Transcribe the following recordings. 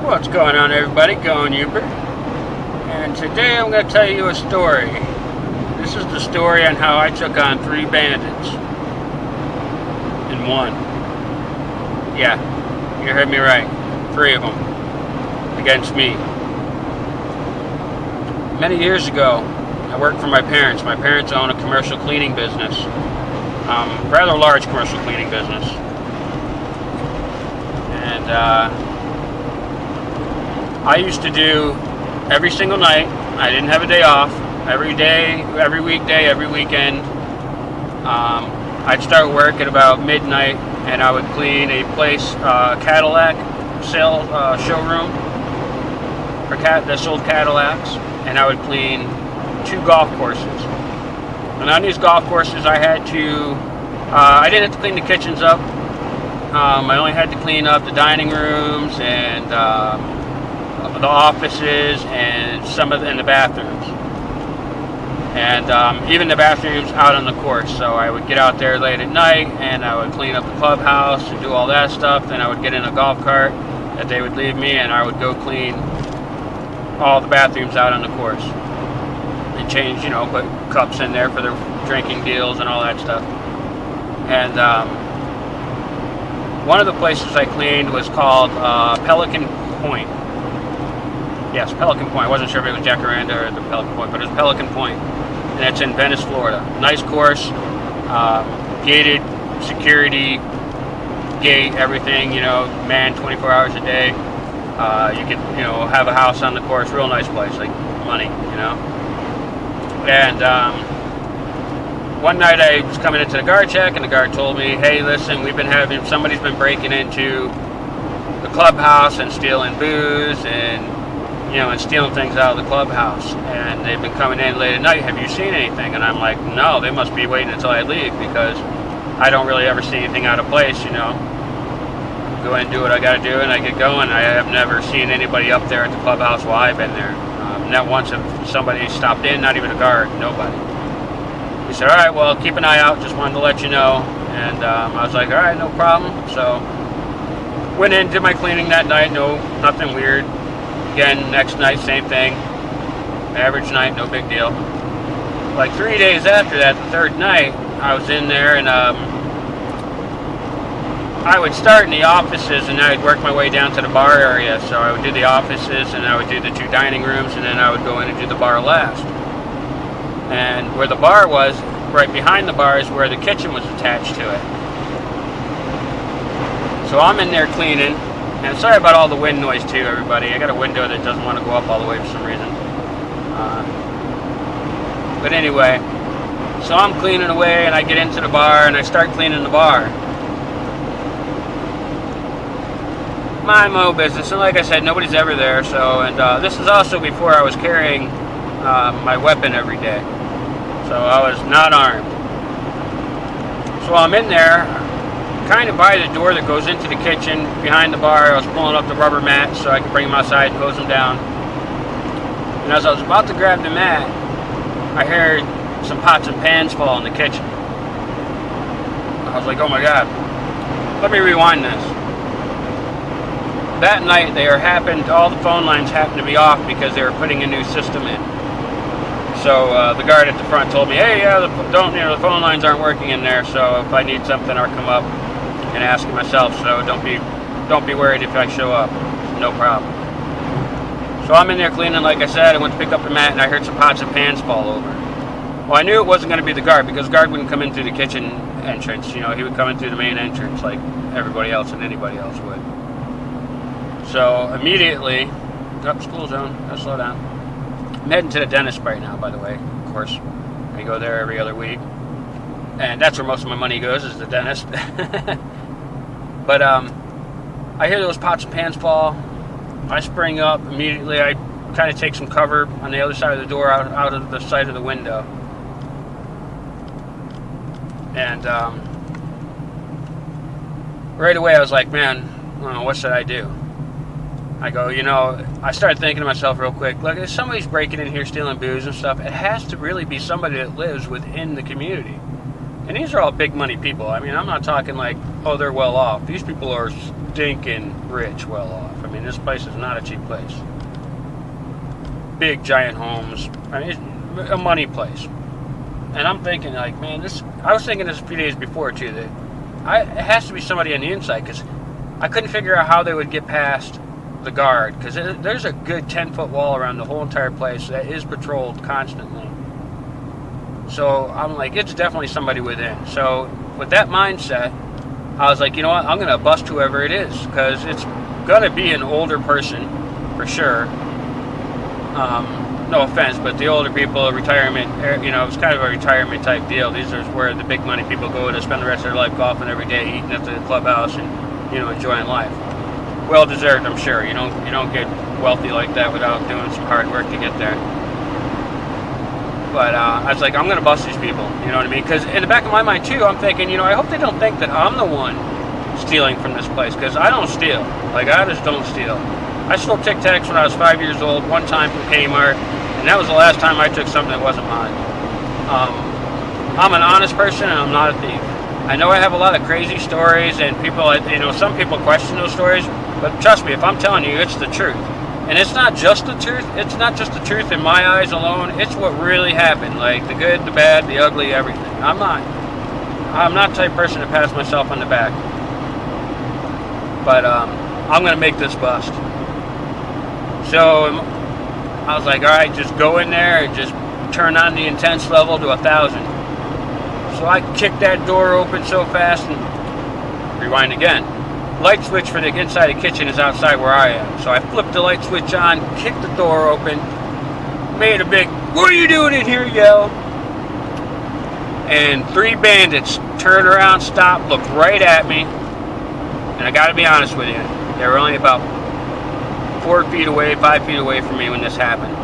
What's going on, everybody? Going Uber. And today I'm going to tell you a story. This is the story on how I took on 3 bandits in one. Yeah, you heard me right. 3 of them against me. Many years ago, I worked for my parents. My parents own a commercial cleaning business. Rather large commercial cleaning business. And I used to do every single night. I didn't have a day off. Every day, every weekday, every weekend. I'd start work at about midnight, and I would clean a place, Cadillac sale showroom that sold Cadillacs, and I would clean 2 golf courses. And on these golf courses, I had to. I didn't have to clean the kitchens up. I only had to clean up the dining rooms and the offices and the bathrooms, and even the bathrooms out on the course. So I would get out there late at night and I would clean up the clubhouse and do all that stuff. Then I would get in a golf cart that they would leave me, and I would go clean all the bathrooms out on the course and change, put cups in there for their drinking deals and all that stuff. And one of the places I cleaned was called Pelican Point. Yes, Pelican Point. I wasn't sure if it was Jacaranda or the Pelican Point, but it was Pelican Point. And it's in Venice, Florida. Nice course, gated, security, gate, everything, manned 24 hours a day. You could, have a house on the course. Real nice place, like money, And one night I was coming into the guard check, and the guard told me, hey, listen, somebody's been breaking into the clubhouse and stealing booze and stealing things out of the clubhouse. And they've been coming in late at night. Have you seen anything? And I'm like, no, they must be waiting until I leave, because I don't really ever see anything out of place, Go in and do what I got to do, and I get going. I have never seen anybody up there at the clubhouse while I've been there. Not once have somebody stopped in, not even a guard, nobody. He said, all right, well, keep an eye out, just wanted to let you know. And I was like, all right, no problem. So went in, did my cleaning that night, nothing weird. Again, next night, same thing. Average night, no big deal. Like 3 days after that, the 3rd night, I was in there, and I would start in the offices, and I'd work my way down to the bar area. So I would do the offices, and I would do the 2 dining rooms, and then I would go in and do the bar last. And where the bar was, right behind the bar, is where the kitchen was attached to it. So I'm in there cleaning, and sorry about all the wind noise too, everybody. I got a window that doesn't want to go up all the way for some reason. But anyway, so I'm cleaning away, and I get into the bar, and I start cleaning the bar. My own business, and like I said, nobody's ever there. So, and this is also before I was carrying my weapon every day. So I was not armed. So I'm in there, kind of by the door that goes into the kitchen, behind the bar. I was pulling up the rubber mat so I could bring them outside and hose them down. And as I was about to grab the mat, I heard some pots and pans fall in the kitchen. I was like, oh my God. Let me rewind this. That night, all the phone lines happened to be off because they were putting a new system in. So the guard at the front told me, hey, the phone lines aren't working in there, so if I need something, I'll come up and ask it myself. So don't be worried if I show up. No problem. So I'm in there cleaning, like I said. I went to pick up the mat, and I heard some pots and pans fall over. Well, I knew it wasn't going to be the guard, because the guard wouldn't come in through the kitchen entrance. He would come in through the main entrance like everybody else and anybody else would. So immediately, school zone, gotta slow down. I'm heading to the dentist right now, by the way, of course. I go there every other week. And that's where most of my money goes, is the dentist. But I hear those pots and pans fall. I spring up immediately. I kind of take some cover on the other side of the door, out of the side of the window. And right away I was like, man, what should I do? I go, I started thinking to myself real quick, look, if somebody's breaking in here stealing booze and stuff, it has to really be somebody that lives within the community. And these are all big money people. I mean, I'm not talking like, oh, they're well off. These people are stinking rich well off. I mean, this place is not a cheap place. Big, giant homes. I mean, it's a money place. And I'm thinking, like, man, I was thinking this a few days before, too, that it has to be somebody on the inside, because I couldn't figure out how they would get past the guard, because there's a good 10-foot wall around the whole entire place that is patrolled constantly. So I'm like, it's definitely somebody within. So with that mindset, I was like, you know what, I'm going to bust whoever it is, because it's going to be an older person, for sure. No offense, but the older people, retirement, you know, it's kind of a retirement type deal. These are where the big money people go to spend the rest of their life golfing every day, eating at the clubhouse, and, you know, enjoying life. Well deserved, I'm sure. You don't get wealthy like that without doing some hard work to get there. But I was like, I'm going to bust these people, you know what I mean? Because in the back of my mind, too, I'm thinking, you know, I hope they don't think that I'm the one stealing from this place, because I don't steal. Like, I just don't steal. I stole Tic Tacs when I was 5 years old, one time from Kmart, and that was the last time I took something that wasn't mine. I'm an honest person, and I'm not a thief. I know I have a lot of crazy stories, and people, you know, some people question those stories, but trust me, if I'm telling you, it's the truth. And it's not just the truth. It's not just the truth in my eyes alone. It's what really happened, like the good, the bad, the ugly, everything. I'm not the type of person to pat myself on the back. But I'm going to make this bust. So I was like, all right, just go in there and just turn on the intense level to 1,000. So I kicked that door open so fast, and rewind again. Light switch for the inside of the kitchen is outside where I am. So I flipped the light switch on, kicked the door open, made a big, "What are you doing in here?" yell. And 3 bandits turned around, stopped, looked right at me. And I got to be honest with you, they were only about 4 feet away, 5 feet away from me when this happened.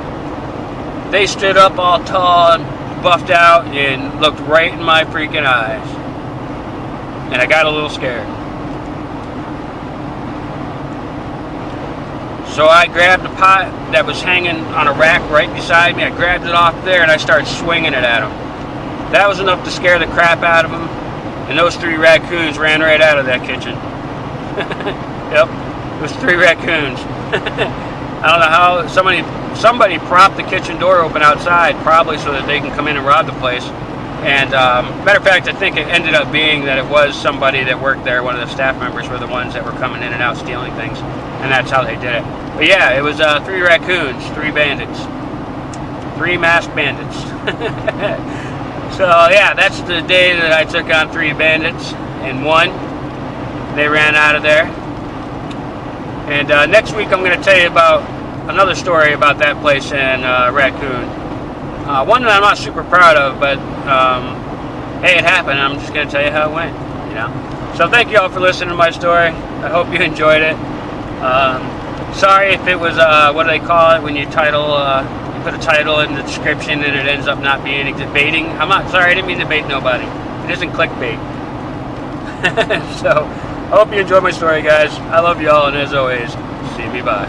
They stood up all tall and buffed out and looked right in my freaking eyes. And I got a little scared. So I grabbed a pot that was hanging on a rack right beside me. I grabbed it off there and I started swinging it at them. That was enough to scare the crap out of them. And those 3 raccoons ran right out of that kitchen. Yep, it was 3 raccoons. I don't know how, somebody propped the kitchen door open outside, probably so that they can come in and rob the place. And matter of fact, I think it ended up being that it was somebody that worked there. One of the staff members were the ones that were coming in and out stealing things, and that's how they did it. But yeah, it was 3 raccoons, 3 bandits, 3 masked bandits. So yeah, that's the day that I took on 3 bandits and won. They ran out of there. And next week I'm going to tell you about another story about that place in Raccoon. One that I'm not super proud of, but hey, it happened. I'm just going to tell you how it went, you know. So thank you all for listening to my story. I hope you enjoyed it. Sorry if it was, what do they call it when you title, you put a title in the description and it ends up not being baiting. I'm not sorry, I didn't mean to bait nobody. It isn't clickbait. So, I hope you enjoyed my story, guys. I love you all, and as always, see me bye.